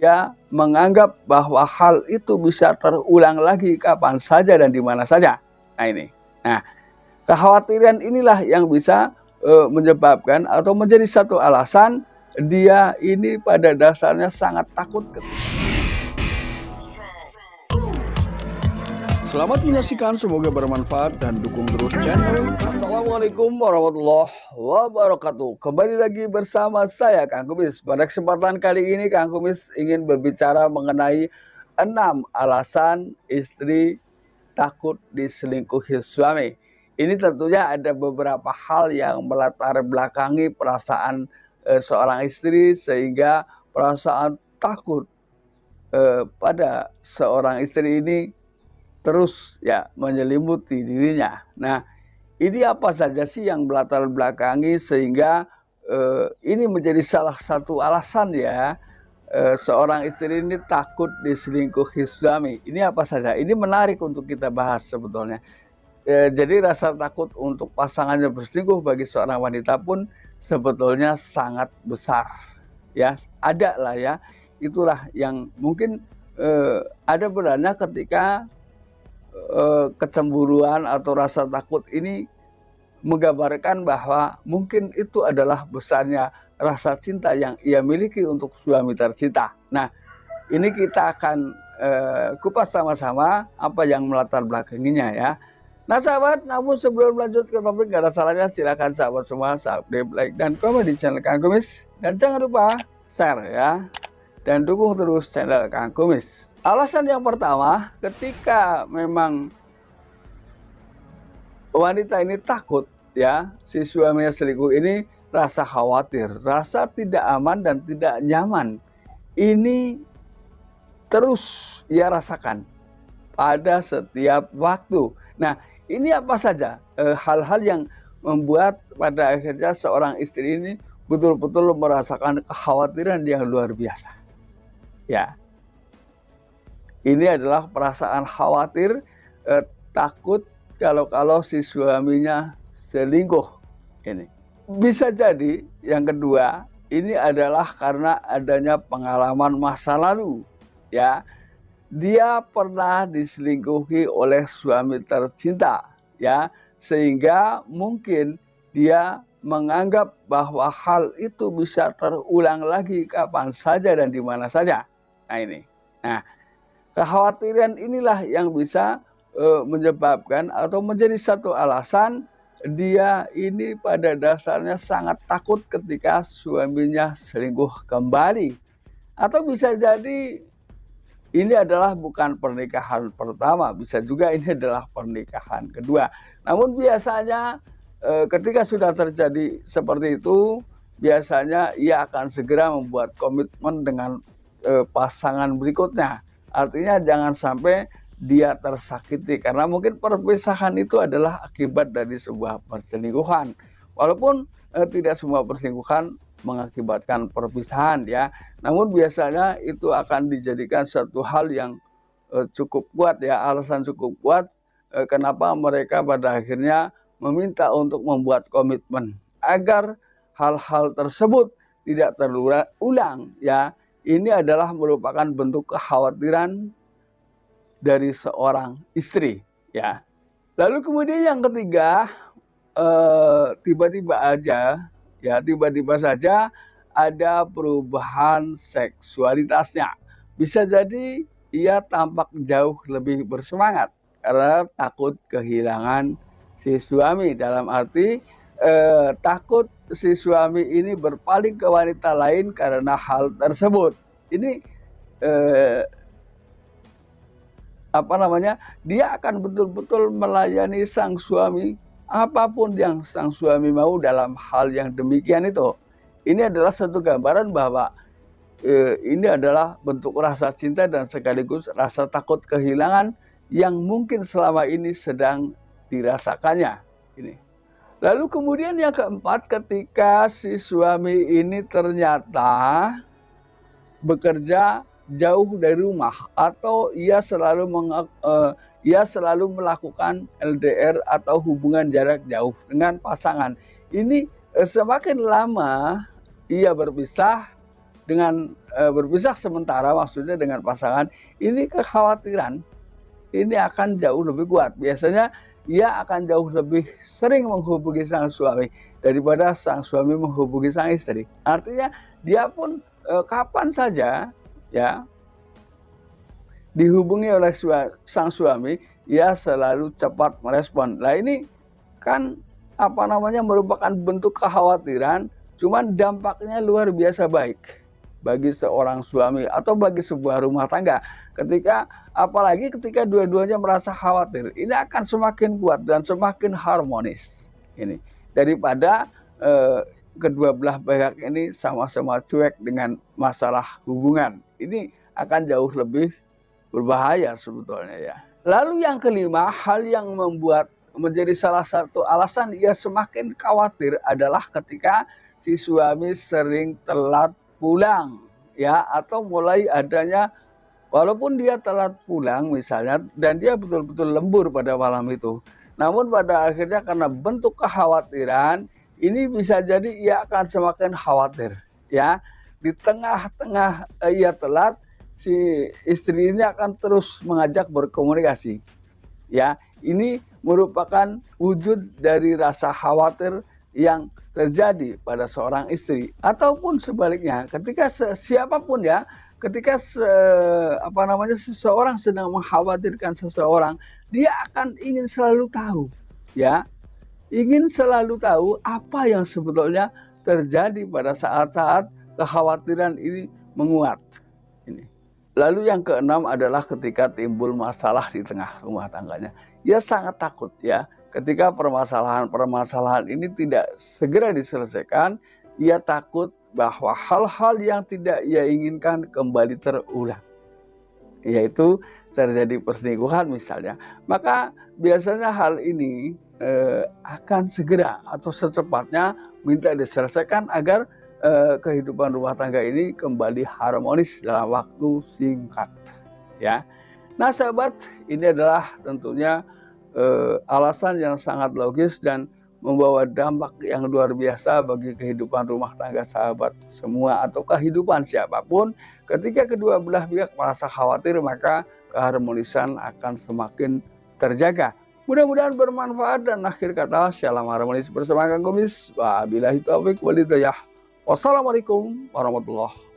Dia menganggap bahwa hal itu bisa terulang lagi kapan saja dan di mana saja. Nah ini. Nah, kekhawatiran inilah yang bisa menyebabkan atau menjadi satu alasan dia ini pada dasarnya sangat takut. Selamat menyaksikan, semoga bermanfaat dan dukung terus channel. Assalamualaikum warahmatullahi wabarakatuh. Kembali lagi bersama saya Kang Kumis. Pada kesempatan kali ini Kang Kumis ingin berbicara mengenai 6 alasan istri takut diselingkuhi suami. Ini tentunya ada beberapa hal yang melatar belakangi perasaan seorang istri sehingga perasaan takut pada seorang istri ini terus ya menyelimuti dirinya. Nah, ini apa saja sih yang melatar belakangi sehingga ini menjadi salah satu alasan ya seorang istri ini takut diselingkuhi suami. Ini apa saja? Ini menarik untuk kita bahas sebetulnya. Jadi rasa takut untuk pasangannya berselingkuh bagi seorang wanita pun sebetulnya sangat besar. Ya, ada lah ya. Itulah yang mungkin ada benarnya ketika kecemburuan atau rasa takut ini menggambarkan bahwa mungkin itu adalah besarnya rasa cinta yang ia miliki untuk suami tercinta. Nah, ini kita akan kupas sama-sama apa yang melatar belakanginya ya. Nah sahabat, namun sebelum lanjut ke topik, gak ada salahnya silakan sahabat semua subscribe, like, dan komen di channel Kang Kumis. Dan jangan lupa share ya. Dan dukung terus channel Kang Kumis. Alasan yang pertama, ketika memang wanita ini takut ya, si suaminya selingkuh ini rasa khawatir, rasa tidak aman dan tidak nyaman. Ini terus ia rasakan pada setiap waktu. Nah, ini apa saja hal-hal yang membuat pada akhirnya seorang istri ini betul-betul merasakan kekhawatiran yang luar biasa. Ya. Ini adalah perasaan khawatir, takut kalau si suaminya selingkuh. Ini bisa jadi yang kedua, ini adalah karena adanya pengalaman masa lalu. Ya, dia pernah diselingkuhi oleh suami tercinta, ya, sehingga mungkin dia menganggap bahwa hal itu bisa terulang lagi kapan saja dan di mana saja. Nah ini. Nah, kekhawatiran inilah yang bisa menyebabkan atau menjadi satu alasan dia ini pada dasarnya sangat takut ketika suaminya selingkuh kembali. Atau bisa jadi ini adalah bukan pernikahan pertama, bisa juga ini adalah pernikahan kedua. Namun biasanya ketika sudah terjadi seperti itu, biasanya ia akan segera membuat komitmen dengan pasangan berikutnya. Artinya jangan sampai dia tersakiti karena mungkin perpisahan itu adalah akibat dari sebuah perselingkuhan. Walaupun tidak semua perselingkuhan mengakibatkan perpisahan ya. Namun biasanya itu akan dijadikan satu hal yang cukup kuat ya, alasan cukup kuat kenapa mereka pada akhirnya meminta untuk membuat komitmen agar hal-hal tersebut tidak terulang ya. Ini adalah merupakan bentuk kekhawatiran dari seorang istri ya. Lalu kemudian yang ketiga, tiba-tiba saja ada perubahan seksualitasnya. Bisa jadi ia tampak jauh lebih bersemangat karena takut kehilangan si suami, dalam arti takut si suami ini berpaling ke wanita lain karena hal tersebut. Ini dia akan betul-betul melayani sang suami apapun yang sang suami mau dalam hal yang demikian itu. Ini adalah satu gambaran bahwa ini adalah bentuk rasa cinta dan sekaligus rasa takut kehilangan yang mungkin selama ini sedang dirasakannya. Ini. Lalu kemudian yang keempat, ketika si suami ini ternyata bekerja jauh dari rumah atau ia selalu melakukan LDR atau hubungan jarak jauh dengan pasangan. Ini semakin lama ia berpisah, dengan berpisah sementara, maksudnya dengan pasangan, ini kekhawatiran ini akan jauh lebih kuat. Biasanya ia akan jauh lebih sering menghubungi sang suami daripada sang suami menghubungi sang istri. Artinya dia pun kapan saja ya dihubungi oleh sang suami, ia selalu cepat merespon. Nah ini kan merupakan bentuk kekhawatiran, cuman dampaknya luar biasa baik bagi seorang suami atau bagi sebuah rumah tangga. Apalagi ketika dua-duanya merasa khawatir, ini akan semakin kuat dan semakin harmonis. Ini daripada kedua belah pihak ini sama-sama cuek dengan masalah hubungan. Ini akan jauh lebih berbahaya sebetulnya ya. Lalu yang kelima, hal yang menjadi salah satu alasan ia semakin khawatir adalah ketika si suami sering telat pulang ya, atau mulai adanya, walaupun dia telat pulang misalnya dan dia betul-betul lembur pada malam itu, namun pada akhirnya karena bentuk kekhawatiran ini bisa jadi ia akan semakin khawatir ya. Di tengah-tengah ia telat, si istri ini akan terus mengajak berkomunikasi ya. Ini merupakan wujud dari rasa khawatir yang terjadi pada seorang istri, ataupun sebaliknya ketika siapapun ya, ketika seseorang sedang mengkhawatirkan seseorang, dia akan ingin selalu tahu ya, ingin selalu tahu apa yang sebetulnya terjadi pada saat-saat kekhawatiran ini menguat. Ini. Lalu yang keenam adalah ketika timbul masalah di tengah rumah tangganya, ia sangat takut ya. Ketika permasalahan ini tidak segera diselesaikan, ia takut bahwa hal-hal yang tidak ia inginkan kembali terulang. Yaitu terjadi perselingkuhan misalnya. Maka biasanya hal ini akan segera atau secepatnya minta diselesaikan agar kehidupan rumah tangga ini kembali harmonis dalam waktu singkat. Ya. Nah sahabat, ini adalah tentunya alasan yang sangat logis dan membawa dampak yang luar biasa bagi kehidupan rumah tangga sahabat semua atau kehidupan siapapun. Ketika kedua belah pihak merasa khawatir, maka keharmonisan akan semakin terjaga. Mudah-mudahan bermanfaat, dan akhir kata shalom harmonis bersama Kang Kumis. Wabillahi taufiq wal hidayah. Wassalamualaikum warahmatullahi wabarakatuh.